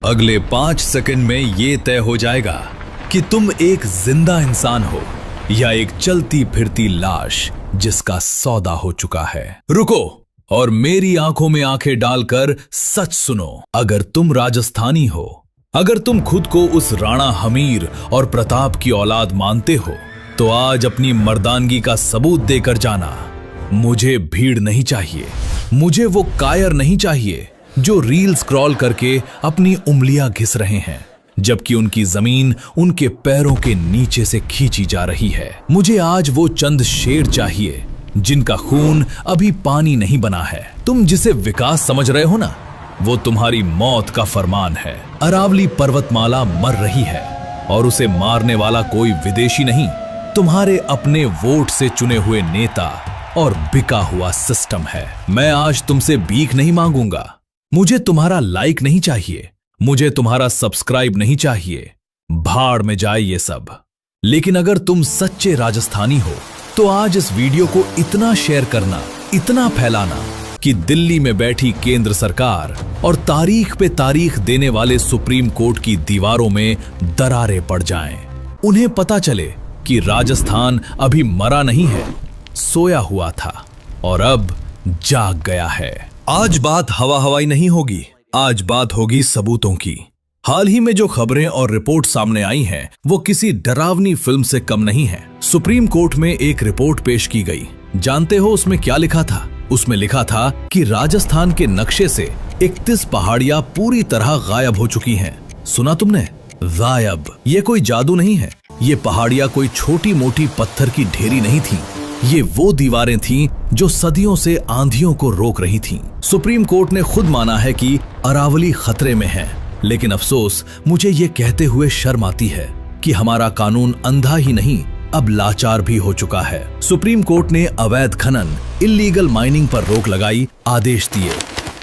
अगले 5 सेकंड में ये तय हो जाएगा कि तुम एक जिंदा इंसान हो या एक चलती फिरती लाश जिसका सौदा हो चुका है। रुको और मेरी आंखों में आंखें डालकर सच सुनो। अगर तुम राजस्थानी हो, अगर तुम खुद को उस राणा हमीर और प्रताप की औलाद मानते हो, तो आज अपनी मर्दानगी का सबूत देकर जाना। मुझे भीड़ नहीं चाहिए, मुझे वो कायर नहीं चाहिए जो रील स्क्रॉल करके अपनी उंगलियां घिस रहे हैं जबकि उनकी जमीन उनके पैरों के नीचे से खींची जा रही है। मुझे आज वो चंद शेर चाहिए जिनका खून अभी पानी नहीं बना है। तुम जिसे विकास समझ रहे हो ना, वो तुम्हारी मौत का फरमान है। अरावली पर्वतमाला मर रही है और उसे मारने वाला कोई विदेशी नहीं, तुम्हारे अपने वोट से चुने हुए नेता और बिका हुआ सिस्टम है। मैं आज तुमसे भीख नहीं मांगूंगा, मुझे तुम्हारा लाइक नहीं चाहिए, मुझे तुम्हारा सब्सक्राइब नहीं चाहिए, भाड़ में जाए ये सब। लेकिन अगर तुम सच्चे राजस्थानी हो तो आज इस वीडियो को इतना शेयर करना, इतना फैलाना कि दिल्ली में बैठी केंद्र सरकार और तारीख पे तारीख देने वाले सुप्रीम कोर्ट की दीवारों में दरारें पड़ जाएं। उन्हें पता चले कि राजस्थान अभी मरा नहीं है, सोया हुआ था और अब जाग गया है। आज बात हवा हवाई नहीं होगी, आज बात होगी सबूतों की। हाल ही में जो खबरें और रिपोर्ट सामने आई हैं, वो किसी डरावनी फिल्म से कम नहीं है। सुप्रीम कोर्ट में एक रिपोर्ट पेश की गई। जानते हो उसमें क्या लिखा था? उसमें लिखा था कि राजस्थान के नक्शे से 31 पहाड़ियां पूरी तरह गायब हो चुकी हैं। सुना तुमने? गायब। ये कोई जादू नहीं है, ये पहाड़ियां कोई छोटी मोटी पत्थर की ढेरी नहीं थी, ये वो दीवारें थीं जो सदियों से आंधियों को रोक रही थीं। सुप्रीम कोर्ट ने खुद माना है कि अरावली खतरे में है, लेकिन अफसोस मुझे ये कहते हुए शर्म आती है कि हमारा कानून अंधा ही नहीं, अब लाचार भी हो चुका है। सुप्रीम कोर्ट ने अवैध खनन, इल्लीगल माइनिंग पर रोक लगाई, आदेश दिए,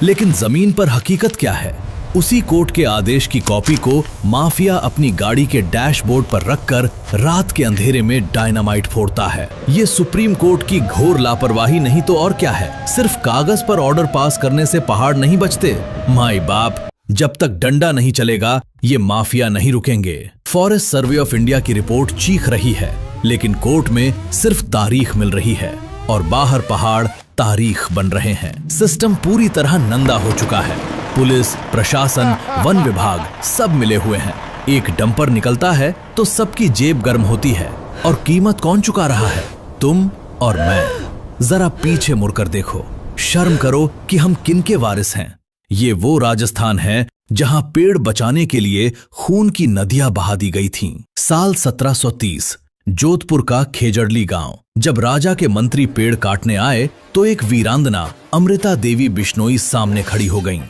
लेकिन जमीन पर हकीकत क्या है? उसी कोर्ट के आदेश की कॉपी को माफिया अपनी गाड़ी के डैशबोर्ड पर रखकर रात के अंधेरे में डायनामाइट फोड़ता है। ये सुप्रीम कोर्ट की घोर लापरवाही नहीं तो और क्या है? सिर्फ कागज पर ऑर्डर पास करने से पहाड़ नहीं बचते। माई बाप, जब तक डंडा नहीं चलेगा ये माफिया नहीं रुकेंगे। फॉरेस्ट सर्वे ऑफ इंडिया की रिपोर्ट चीख रही है, लेकिन कोर्ट में सिर्फ तारीख मिल रही है और बाहर पहाड़ तारीख बन रहे हैं। सिस्टम पूरी तरह नंदा हो चुका है। पुलिस, प्रशासन, वन विभाग सब मिले हुए हैं। एक डंपर निकलता है तो सबकी जेब गर्म होती है और कीमत कौन चुका रहा है? तुम और मैं। जरा पीछे मुड़कर देखो, शर्म करो कि हम किनके वारिस हैं। ये वो राजस्थान है जहां पेड़ बचाने के लिए खून की नदियां बहा दी गई थीं। साल 1730, जोधपुर का खेजड़ली गांव। जब राजा के मंत्री पेड़ काटने आए तो एक वीरांगना अमृता देवी बिश्नोई सामने खड़ी हो गईं।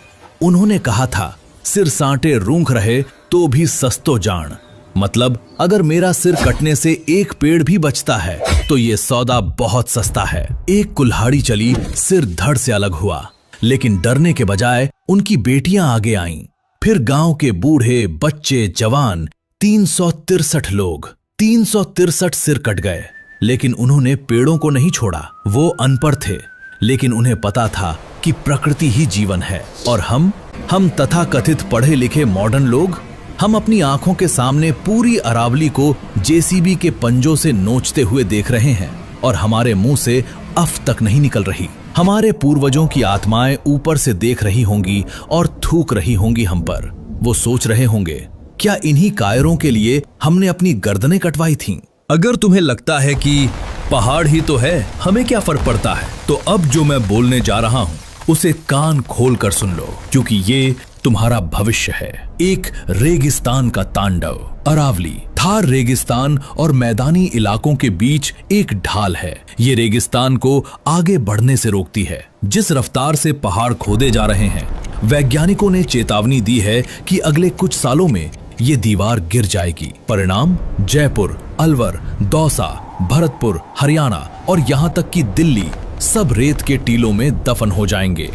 उन्होंने कहा था, सिर सांटे रूंख रहे तो भी सस्तो जान। मतलब अगर मेरा सिर कटने से एक पेड़ भी बचता है तो ये सौदा बहुत सस्ता है। एक कुल्हाड़ी चली, सिर धड़ से अलग हुआ, लेकिन डरने के बजाय उनकी बेटियां आगे आईं। फिर गांव के बूढ़े, बच्चे, जवान, 363 लोग, 363 सिर कट गए, लेकिन उन्होंने पेड़ों को नहीं छोड़ा। वो अनपढ़ थे, लेकिन उन्हें पता था कि प्रकृति ही जीवन है। और हम तथाकथित पढ़े लिखे मॉडर्न लोग, हम अपनी आंखों के सामने पूरी अरावली को जेसीबी के पंजों से नोचते हुए देख रहे हैं और हमारे मुंह से अफ तक नहीं निकल रही। हमारे पूर्वजों की आत्माएं ऊपर से देख रही होंगी और थूक रही होंगी हम पर। वो सोच रहे होंगे, क्या इन्हीं कायरों के लिए हमने अपनी गर्दनें कटवाई थीं? अगर तुम्हें लगता है कि पहाड़ ही तो है, हमें क्या फर्क पड़ता है, तो अब जो मैं बोलने जा रहा हूं उसे कान खोल कर सुन लो, क्योंकि ये तुम्हारा भविष्य है। एक रेगिस्तान का तांडव। अरावली थार रेगिस्तान और मैदानी इलाकों के बीच एक ढाल है। ये रेगिस्तान को आगे बढ़ने से रोकती है। जिस रफ्तार से पहाड़ खोदे जा रहे हैं, वैज्ञानिकों ने चेतावनी दी है कि अगले कुछ सालों में ये दीवार गिर जाएगी। परिणाम जयपुर, अलवर, दौसा, भरतपुर, हरियाणा और यहाँ तक कि दिल्ली सब रेत के टीलों में दफन हो जाएंगे।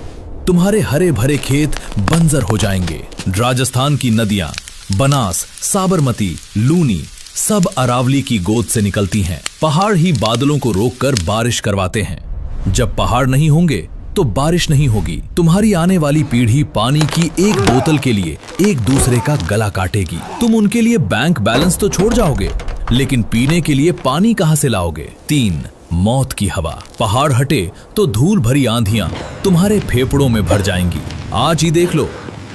तुम्हारे हरे भरे खेत बंजर हो जाएंगे। राजस्थान की नदियां बनास, साबरमती, लूनी सब अरावली की गोद से निकलती हैं। पहाड़ ही बादलों को रोककर बारिश करवाते हैं। जब पहाड़ नहीं होंगे तो बारिश नहीं होगी। तुम्हारी आने वाली पीढ़ी पानी की एक बोतल के लिए एक दूसरे का गला काटेगी। तुम उनके लिए बैंक बैलेंस तो छोड़ जाओगे, लेकिन पीने के लिए पानी कहां से लाओगे? 3. मौत की हवा। पहाड़ हटे तो धूल भरी आंधियां तुम्हारे फेफड़ों में भर जाएंगी। आज ही देख लो,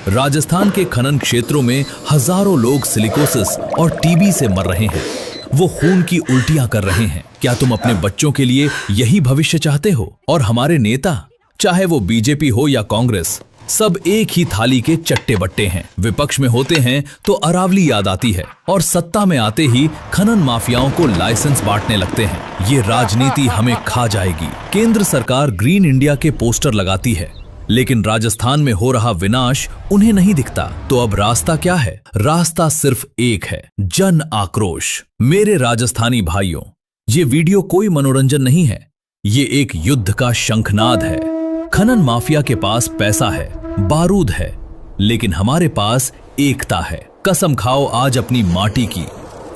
राजस्थान के खनन क्षेत्रों में हजारों लोग सिलिकोसिस और टीबी से मर रहे हैं। वो खून की उल्टियां कर रहे हैं। क्या तुम अपने बच्चों के लिए यही भविष्य चाहते हो? और हमारे नेता, चाहे वो बीजेपी हो या कांग्रेस, सब एक ही थाली के चट्टे बट्टे हैं। विपक्ष में होते हैं तो अरावली याद आती है, और सत्ता में आते ही खनन माफियाओं को लाइसेंस बांटने लगते हैं। ये राजनीति हमें खा जाएगी। केंद्र सरकार ग्रीन इंडिया के पोस्टर लगाती है, लेकिन राजस्थान में हो रहा विनाश उन्हें नहीं दिखता। तो अब रास्ता क्या है? रास्ता सिर्फ एक है, जन आक्रोश। मेरे राजस्थानी भाइयों, ये वीडियो कोई मनोरंजन नहीं है, ये एक युद्ध का शंखनाद है। खनन माफिया के पास पैसा है, बारूद है, लेकिन हमारे पास एकता है। कसम खाओ आज अपनी माटी की।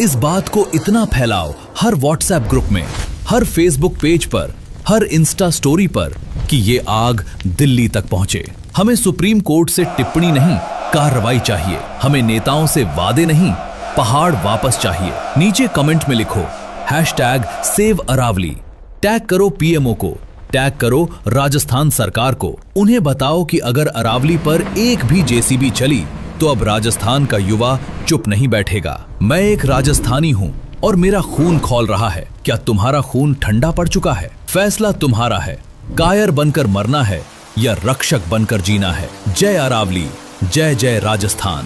इस बात को इतना फैलाओ हर व्हाट्सएप ग्रुप में, हर फेसबुक पेज पर, हर इंस्टा स्टोरी पर कि ये आग दिल्ली तक पहुंचे। हमें सुप्रीम कोर्ट से टिप्पणी नहीं, कार्रवाई चाहिए। हमें नेताओं से वादे नहीं, पहाड़ वापस चाहिए। नीचे कमेंट में लिखो #SaveAravali। टैग करो पीएमओ को, टैग करो राजस्थान सरकार को। उन्हें बताओ कि अगर अरावली पर एक भी जेसीबी चली तो अब राजस्थान का युवा चुप नहीं बैठेगा। मैं एक राजस्थानी हूं और मेरा खून खौल रहा है। क्या तुम्हारा खून ठंडा पड़ चुका है? फैसला तुम्हारा है। कायर बनकर मरना है या रक्षक बनकर जीना है? जय अरावली, जय जय राजस्थान।